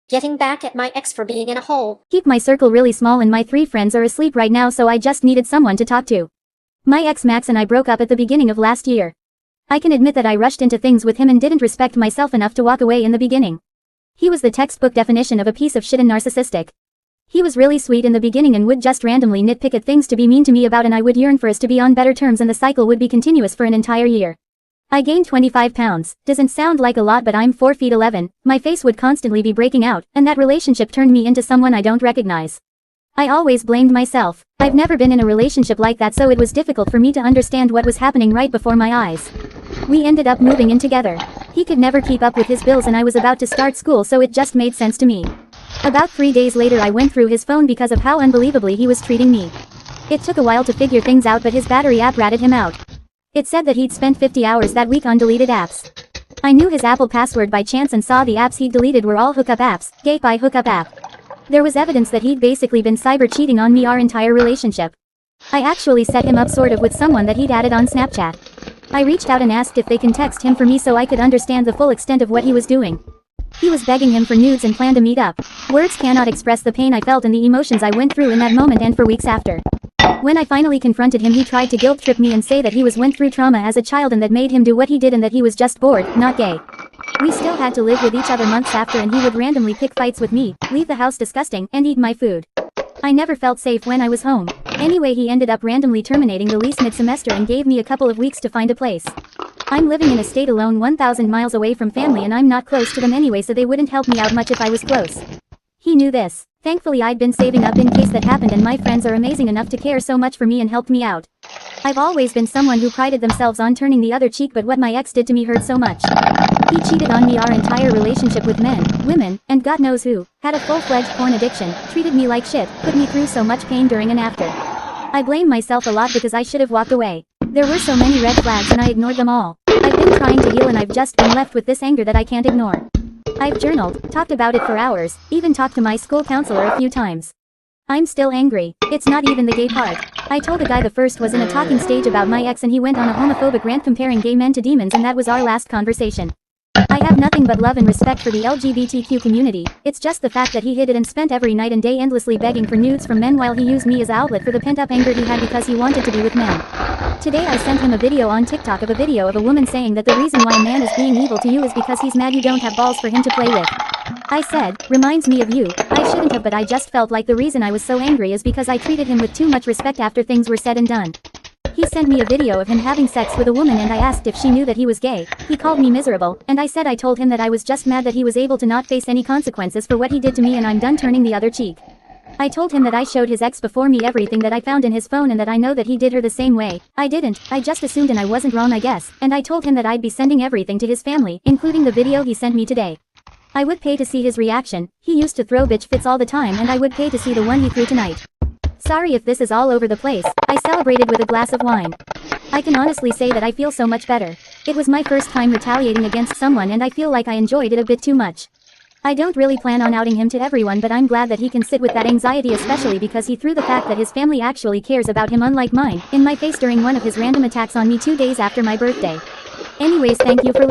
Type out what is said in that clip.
Getting back at my ex for being in a hole. Keep my circle really small and my 3 friends are asleep right now, so I just needed someone to talk to. My ex Max and I broke up at the beginning of last year. I can admit that I rushed into things with him and didn't respect myself enough to walk away in the beginning. He was the textbook definition of a piece of shit and narcissistic. He was really sweet in the beginning and would just randomly nitpick at things to be mean to me about, and I would yearn for us to be on better terms, and the cycle would be continuous for an entire year. I gained 25 pounds, doesn't sound like a lot, but I'm 4 feet 11, my face would constantly be breaking out, and that relationship turned me into someone I don't recognize. I always blamed myself. I've never been in a relationship like that, so it was difficult for me to understand what was happening right before my eyes. We ended up moving in together. He could never keep up with his bills and I was about to start school, so it just made sense to me. About 3 days later I went through his phone because of how unbelievably he was treating me. It took a while to figure things out, but his battery app ratted him out. It said that he'd spent 50 hours that week on deleted apps. I knew his Apple password by chance and saw the apps he'd deleted were all hookup apps, gay by hookup app. There was evidence that he'd basically been cyber cheating on me our entire relationship. I actually set him up sort of with someone that he'd added on Snapchat. I reached out and asked if they can text him for me so I could understand the full extent of what he was doing. He was begging him for nudes and planned to meet up. Words cannot express the pain I felt and the emotions I went through in that moment and for weeks after. When I finally confronted him, he tried to guilt trip me and say that he went through trauma as a child and that made him do what he did and that he was just bored, not gay. We still had to live with each other months after, and he would randomly pick fights with me, leave the house disgusting, and eat my food. I never felt safe when I was home. Anyway, he ended up randomly terminating the lease mid-semester and gave me a couple of weeks to find a place. I'm living in a state alone 1,000 miles away from family, and I'm not close to them anyway, so they wouldn't help me out much if I was close. He knew this. Thankfully I'd been saving up in case that happened, and my friends are amazing enough to care so much for me and helped me out. I've always been someone who prided themselves on turning the other cheek, but what my ex did to me hurt so much. He cheated on me our entire relationship with men, women, and God knows who, had a full-fledged porn addiction, treated me like shit, put me through so much pain during and after. I blame myself a lot because I should have walked away. There were so many red flags and I ignored them all. I've been trying to heal and I've just been left with this anger that I can't ignore. I've journaled, talked about it for hours, even talked to my school counselor a few times. I'm still angry. It's not even the gay part. I told a guy the first was in a talking stage about my ex and he went on a homophobic rant comparing gay men to demons, and that was our last conversation. I have nothing but love and respect for the LGBTQ community. It's just the fact that he hid it and spent every night and day endlessly begging for nudes from men while he used me as an outlet for the pent-up anger he had because he wanted to be with men. Today I sent him a video on TikTok of a woman saying that the reason why a man is being evil to you is because he's mad you don't have balls for him to play with. I said, reminds me of you. I shouldn't have, but I just felt like the reason I was so angry is because I treated him with too much respect after things were said and done. He sent me a video of him having sex with a woman and I asked if she knew that he was gay. He called me miserable, and I said I told him that I was just mad that he was able to not face any consequences for what he did to me and I'm done turning the other cheek. I told him that I showed his ex before me everything that I found in his phone and that I know that he did her the same way. I didn't, I just assumed, and I wasn't wrong I guess, and I told him that I'd be sending everything to his family, including the video he sent me today. I would pay to see his reaction. He used to throw bitch fits all the time and I would pay to see the one he threw tonight. Sorry if this is all over the place. I celebrated with a glass of wine. I can honestly say that I feel so much better. It was my first time retaliating against someone and I feel like I enjoyed it a bit too much. I don't really plan on outing him to everyone, but I'm glad that he can sit with that anxiety, especially because he threw the fact that his family actually cares about him, unlike mine, in my face during one of his random attacks on me 2 days after my birthday. Anyways, thank you for listening.